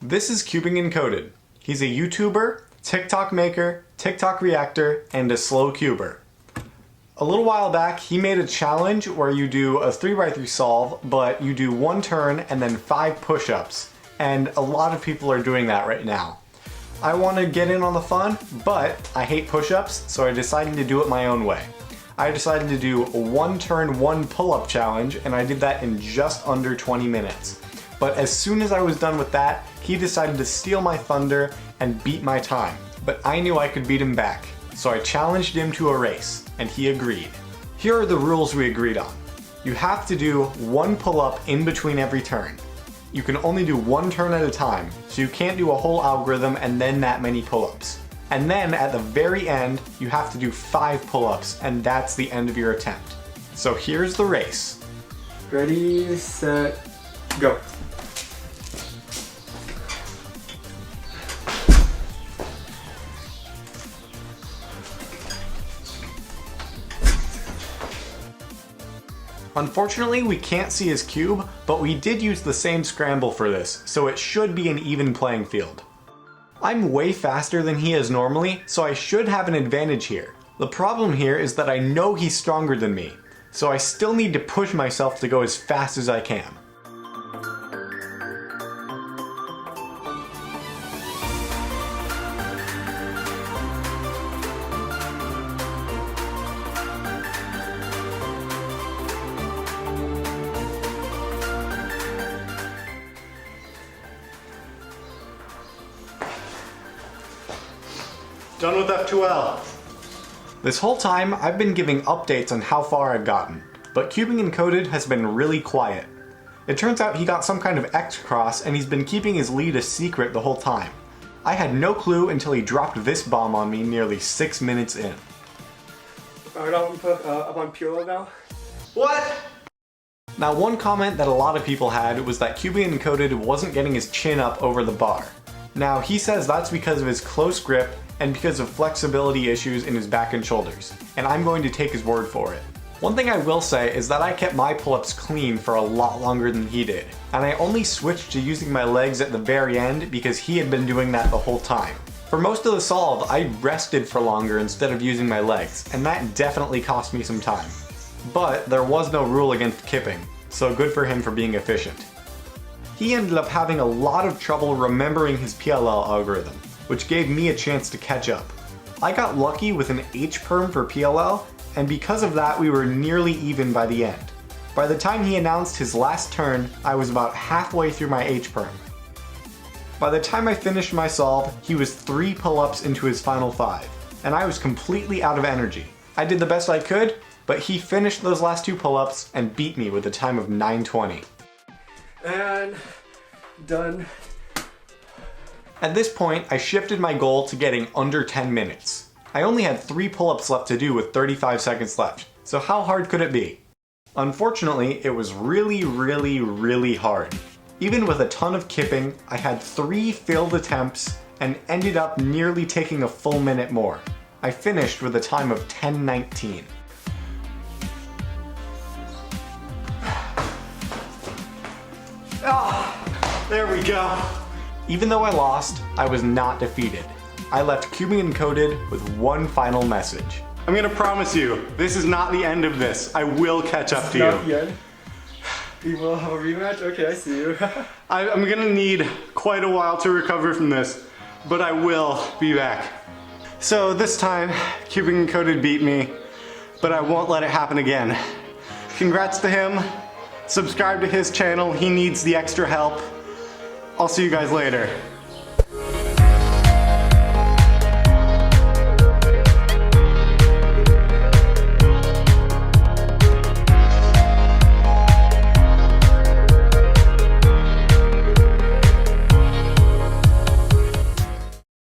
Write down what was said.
This is Cubing Encoded. He's a YouTuber, TikTok maker, TikTok reactor, and a slow cuber. A little while back, he made a challenge where you do a 3x3 solve, but you do one turn and then 5 push-ups. And a lot of people are doing that right now. I want to get in on the fun, but I hate push-ups, so I decided to do it my own way. I decided to do a 1 turn, 1 pull-up challenge, and I did that in just under 20 minutes. But as soon as I was done with that, he decided to steal my thunder and beat my time. But I knew I could beat him back, so I challenged him to a race, and he agreed. Here are the rules we agreed on. You have to do 1 pull-up in between every turn. You can only do 1 turn at a time, so you can't do a whole algorithm and then that many pull-ups. And then at the very end, you have to do 5 pull-ups, and that's the end of your attempt. So here's the race. Ready, set, go. Unfortunately, we can't see his cube, but we did use the same scramble for this, so it should be an even playing field. I'm way faster than he is normally, so I should have an advantage here. The problem here is that I know he's stronger than me, so I still need to push myself to go as fast as I can. Done with F2L. This whole time, I've been giving updates on how far I've gotten, but Cubing Encoded has been really quiet. It turns out he got some kind of X cross and he's been keeping his lead a secret the whole time. I had no clue until he dropped this bomb on me nearly 6 minutes in. Alright, I'm put up on Pure now. What? Now, one comment that a lot of people had was that Cubing Encoded wasn't getting his chin up over the bar. Now, he says that's because of his close grip and because of flexibility issues in his back and shoulders, and I'm going to take his word for it. One thing I will say is that I kept my pull-ups clean for a lot longer than he did, and I only switched to using my legs at the very end because he had been doing that the whole time. For most of the solve, I rested for longer instead of using my legs, and that definitely cost me some time. But there was no rule against kipping, so good for him for being efficient. He ended up having a lot of trouble remembering his PLL algorithm, which gave me a chance to catch up. I got lucky with an H-perm for PLL, and because of that we were nearly even by the end. By the time he announced his last turn, I was about halfway through my H-perm. By the time I finished my solve, he was 3 pull-ups into his final 5, and I was completely out of energy. I did the best I could, but he finished those last 2 pull-ups and beat me with a time of 9:20. And done. At this point, I shifted my goal to getting under 10 minutes. I only had 3 pull-ups left to do with 35 seconds left, so how hard could it be? Unfortunately, it was really hard. Even with a ton of kipping, I had 3 failed attempts and ended up nearly taking a full minute more. I finished with a time of 10:19. There we go. Even though I lost, I was not defeated. I left Cubing Encoded with one final message. I'm gonna promise you, this is not the end of this. I will catch up to you. Not yet. We will have a rematch? Okay, I see you. I'm gonna need quite a while to recover from this, but I will be back. So this time, Cubing Encoded beat me, but I won't let it happen again. Congrats to him. Subscribe to his channel, he needs the extra help. I'll see you guys later.